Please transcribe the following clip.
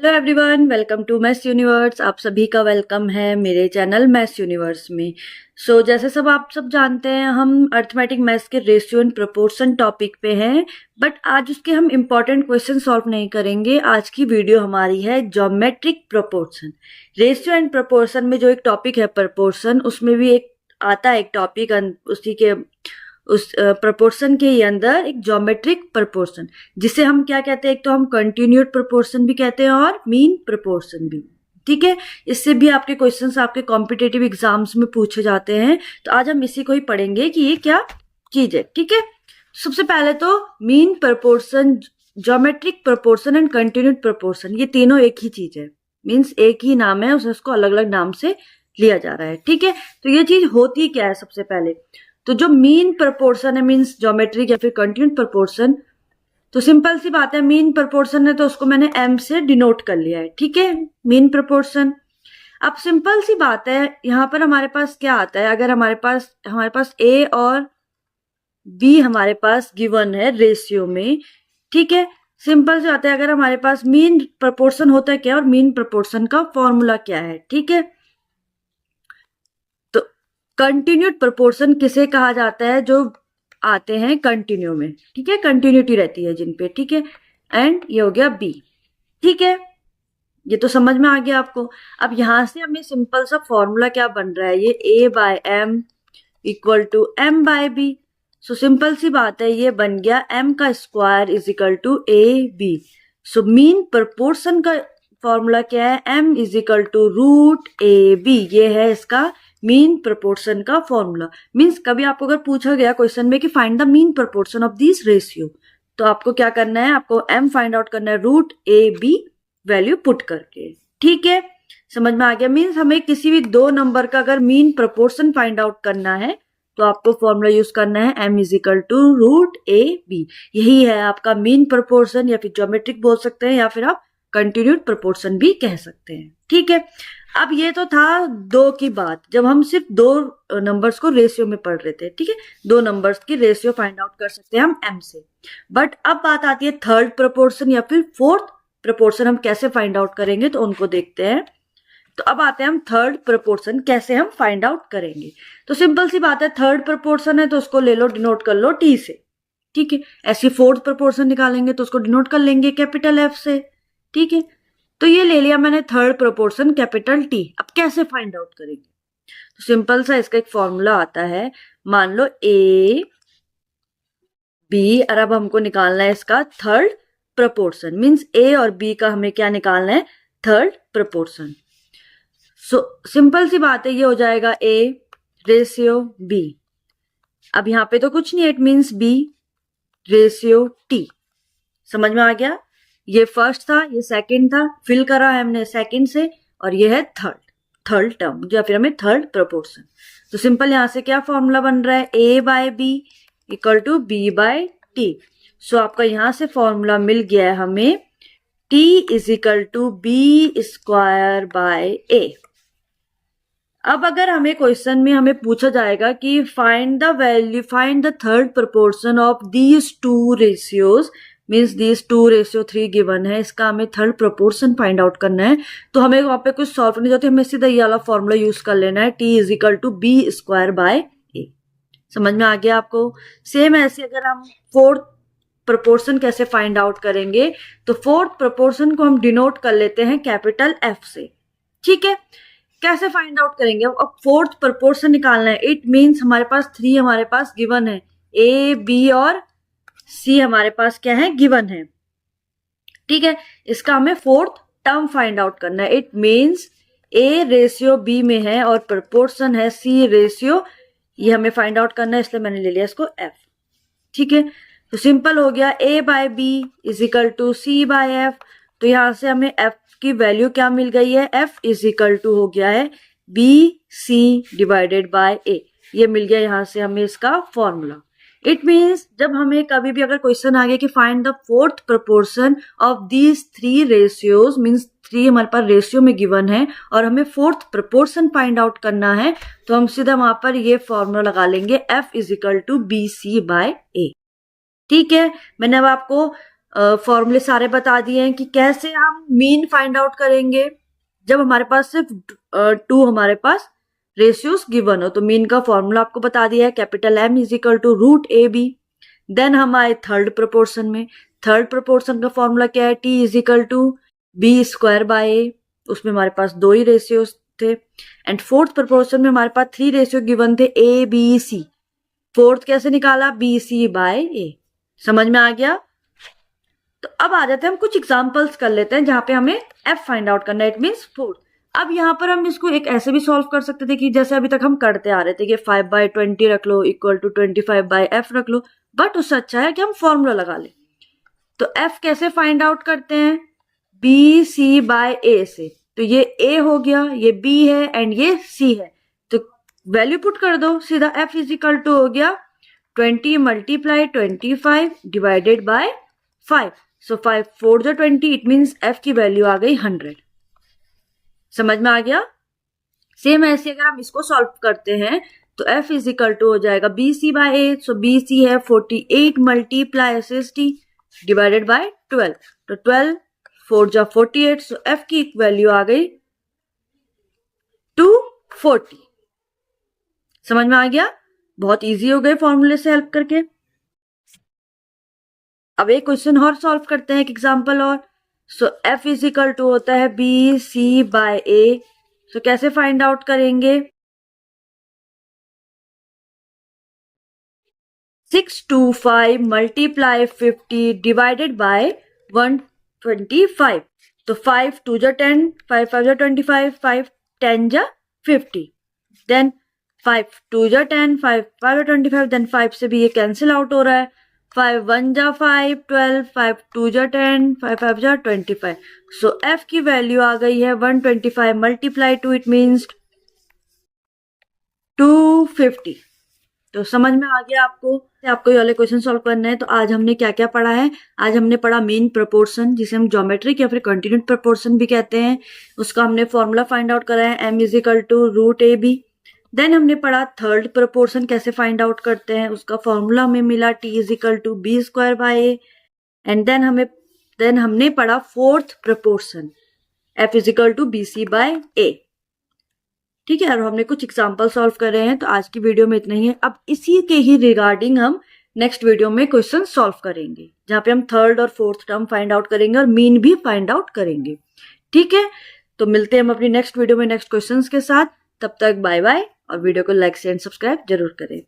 Hello everyone, welcome to maths universe. आप सभी का वेलकम है मेरे चैनल मैथ्स यूनिवर्स में। जैसे आप सब जानते हैं, हम अर्थमेटिक मैथ्स के रेशियो एंड प्रोपोर्शन टॉपिक पे हैं। बट आज उसके हम इम्पॉर्टेंट क्वेश्चन सॉल्व नहीं करेंगे। आज की वीडियो हमारी है geometric proportion. Ratio and proportion में जो एक टॉपिक है प्रोपोर्शन, उसमें भी एक आता है एक टॉपिक उसी के उस प्रोपोर्शन के ही अंदर एक ज्योमेट्रिक प्रोपोर्शन, जिसे हम क्या कहते हैं, एक तो हम कंटिन्यूड प्रोपोर्शन भी कहते हैं और मीन प्रोपोर्शन भी। ठीक है, इससे भी आपके क्वेश्चंस आपके कॉम्पिटेटिव एग्जाम्स में पूछे जाते हैं। तो आज हम इसी को ही पढ़ेंगे कि ये क्या चीज है। ठीक है, सबसे पहले तो mean proportion, geometric proportion and continued proportion, ये तीनों एक ही चीज है। मीन्स एक ही नाम है, उसको अलग अलग नाम से लिया जा रहा है। ठीक है, तो ये चीज होती क्या है सबसे पहले, तो जो मीन प्रोपोर्शन है, मीन्स ज्योमेट्रिक या फिर कंटिन्यूड प्रोपोर्शन, तो सिंपल सी बात है, मीन प्रोपोर्शन है तो उसको मैंने m से डिनोट कर लिया है। ठीक है, मीन प्रोपोर्शन। अब सिंपल सी बात है, यहां पर हमारे पास क्या आता है, अगर हमारे पास a और b हमारे पास गिवन है रेशियो में। ठीक है, सिंपल सी बात है, अगर हमारे पास मीन प्रोपोर्शन होता है क्या और मीन प्रोपोर्शन का फॉर्मूला क्या है। ठीक है, कंटिन्यूड प्रोपोर्शन किसे कहा जाता है, जो आते हैं कंटिन्यू में। ठीक है, कंटिन्यूटी रहती है जिन पे। ठीक है, एंड ये हो गया बी। ठीक है, ये तो समझ में आ गया आपको। अब यहां से हमें सिंपल सा फॉर्मूला क्या बन रहा है, ये a by M equal to M by B. So simple सी बात है, ये बन गया m का square is equal to A B. So mean proportion का फॉर्मूला क्या है, m is equal to root A B. ये है इसका मीन प्रोपोर्शन का फॉर्मूला। मीन्स कभी आपको अगर पूछा गया क्वेश्चन में कि find the mean proportion of this ratio, तो आपको क्या करना है, आपको m फाइंड आउट करना है रूट ए बी वैल्यू पुट करके। ठीक है, समझ में आ गया। मीन्स हमें किसी भी दो नंबर का अगर मीन प्रोपोर्शन फाइंड आउट करना है तो आपको फॉर्मूला यूज करना है m is equal to root A b. यही है आपका मीन प्रोपोर्शन, या फिर ज्योमेट्रिक बोल सकते हैं, या फिर आप कंटिन्यूड प्रोपोर्शन भी कह सकते हैं। ठीक है, अब ये तो था दो की बात, जब हम सिर्फ दो नंबर्स को रेशियो में पढ़ रहे थे। ठीक है, दो नंबर्स की रेशियो फाइंड आउट कर सकते हैं हम m से। बट अब बात आती है थर्ड प्रोपोर्शन या फिर फोर्थ प्रोपोर्शन, हम कैसे फाइंड आउट करेंगे, तो उनको देखते हैं। तो अब आते हैं हम थर्ड प्रोपोर्शन कैसे हम फाइंड आउट करेंगे। तो सिंपल सी बात है, थर्ड प्रोपोर्शन है तो उसको ले लो, डिनोट कर लो t से। ठीक है, ऐसी फोर्थ प्रोपोर्शन निकालेंगे तो उसको डिनोट कर लेंगे कैपिटल F से। ठीक है, तो ये ले लिया मैंने थर्ड प्रोपोर्शन कैपिटल T। अब कैसे फाइंड आउट करेंगे, तो सिंपल सा इसका एक फॉर्मूला आता है। मान लो A B, और अब हमको निकालना है इसका थर्ड प्रोपोर्शन। मींस A और B का हमें क्या निकालना है, थर्ड प्रोपोर्शन। सिंपल सी बात है, ये हो जाएगा A रेशियो B। अब यहाँ पे तो कुछ नहीं है, it means B ratio T। समझ में आ गया, ये फर्स्ट था, ये सेकंड था, फिल करा है हमने सेकंड से, और ये है थर्ड टर्म, या फिर हमें थर्ड प्रोपोर्शन। तो सिंपल यहां से क्या फॉर्मूला बन रहा है, a by B equal to B by T. So आपका यहां से फॉर्मूला मिल गया है हमें, t is equal to B square by A. अब अगर हमें क्वेश्चन में हमें पूछा जाएगा कि find the third proportion of these two ratios, means these two ratio 3 given है, इसका हमें थर्ड प्रोपोर्शन फाइंड आउट करना है। तो हमें वहां पे कुछ सॉल्व नहीं जाती, हमें सीधा ये वाला फॉर्मूला यूज कर लेना है, t is equal to B square by A. समझ में आ गया आपको। सेम ऐसे अगर हम फोर्थ प्रोपोर्शन कैसे फाइंड आउट करेंगे, तो फोर्थ प्रोपोर्शन को हम डिनोट कर लेते हैं कैपिटल F से। ठीक है, कैसे फाइंड आउट करेंगे, अब फोर्थ प्रोपोर्शन निकालना है। इट मीन्स हमारे पास 3 हमारे पास गिवन है, A B और C हमारे पास क्या है, गिवन है। ठीक है, इसका हमें फोर्थ टर्म फाइंड आउट करना है। It means A ratio B में है और प्रोपोर्शन है C रेशियो, ये हमें फाइंड आउट करना है, इसलिए मैंने ले लिया इसको F। ठीक है, तो सिंपल हो गया, A by B is equal to C by F। तो यहां से हमें F की वैल्यू क्या मिल गई है, F इज इक्वल टू हो गया है BC डिवाइडेड बाय A। ये मिल गया यहां से हमें इसका फॉर्मूला। इट मीन्स जब हमें कभी भी अगर क्वेश्चन आ गया कि find the fourth proportion of these 3 ratios, means 3 हमारे पास रेशियो में गिवन है और हमें फोर्थ प्रोपोर्शन फाइंड आउट करना है, तो हम सीधा वहां पर ये फॉर्मूला लगा लेंगे, F is equal to BC by A। ठीक है, मैंने अब आपको फॉर्मूले सारे बता दिए हैं कि कैसे हम मीन फाइंड आउट करेंगे जब हमारे पास सिर्फ 2 हमारे पास रेशियोज गिवन हो। तो मीन का फॉर्मूला आपको बता दिया है, capital M is equal to root A B. Then हम आए थर्ड प्रोपोर्शन में। थर्ड प्रोपोर्शन का फॉर्मूला क्या है, T is equal to B square by A. उसमें हमारे पास 2 ही रेशियोज थे। एंड फोर्थ प्रोपोर्शन में हमारे पास 3 रेशियो गिवन थे, ए बी सी। फोर्थ कैसे निकाला, बी सी बाय ए। समझ में आ गया। तो अब आ जाते हैं हम कुछ एग्जांपल्स कर लेते हैं जहां पे हमें f फाइंड आउट करना है, इट मींस फोर्थ। अब यहाँ पर हम इसको एक ऐसे भी सॉल्व कर सकते थे कि जैसे अभी तक हम करते आ रहे थे कि 5/20 रख लो इक्वल टू 25/f रख लो, बट उससे अच्छा है कि हम फॉर्मूला लगा ले। तो f कैसे फाइंड आउट करते हैं, बी सी बाय ए से। तो ये a हो गया, ये b है एंड ये c है। तो वैल्यू पुट कर दो सीधा, f इज इक्वल टू हो गया 20 मल्टीप्लाई 25 डिवाइडेड बाय 5। सो 5 4 जो 20, इट मीन्स f की वैल्यू आ गई 100। समझ में आ गया। सेम ऐसे अगर हम इसको सॉल्व करते हैं तो f इज इक्वल टू हो जाएगा B C by A. So B C है 48 मल्टीप्लाई 60 डिवाइडेड बाय 12। तो 12 4 जा 48। सो f की वैल्यू आ गई 240। समझ में आ गया। बहुत इजी हो गए फॉर्मूले से हेल्प करके। अब एक क्वेश्चन और सॉल्व करते हैं, एक एग्जांपल और। सो f इज इक्वल टू होता है बी सी बाय ए। सो कैसे फाइंड आउट करेंगे, 625 मल्टीप्लाई 50 डिवाइडेड बाय 125। तो 5 2 जा 10, 5 5 जा 25, 5 10 जा 50। देन 5 2 जा 10, 5 5 जा 25। देन 5 से भी ये कैंसिल आउट हो रहा है। 5 1 जा 5 12, 5 2 जा 10, 5 5 जा 25। सो f की वैल्यू आ गई है 125 मल्टीप्लाई 2, इट मीन्स 250। तो समझ में आ गया आपको ये वाले क्वेश्चन सॉल्व करना है। तो आज हमने क्या क्या पढ़ा है, आज हमने पढ़ा मीन प्रोपोर्शन, जिसे हम ज्योमेट्रिक या फिर कंटिन्यूट प्रोपोर्शन भी कहते हैं। उसका हमने फॉर्मूला फाइंड आउट करा है, m is equal to root A B. Then हमने पढ़ा थर्ड प्रोपोर्शन कैसे फाइंड आउट करते हैं, उसका फॉर्मूला हमें मिला T is equal to B square by A. And then हमने पढ़ा fourth proportion, f is equal to B C by A. ठीक है, और हमने कुछ एग्जाम्पल सॉल्व कर रहे हैं। तो आज की वीडियो में इतना ही है। अब इसी के ही रिगार्डिंग हम नेक्स्ट वीडियो में क्वेश्चन सॉल्व करेंगे, जहां पे हम थर्ड और फोर्थ टर्म फाइंड आउट करेंगे और मीन भी फाइंड आउट करेंगे। ठीक है, तो मिलते हैं हम अपनी नेक्स्ट वीडियो में नेक्स्ट क्वेश्चंस के साथ। तब तक बाय बाय, और वीडियो को लाइक शेयर एंड सब्सक्राइब जरूर करें।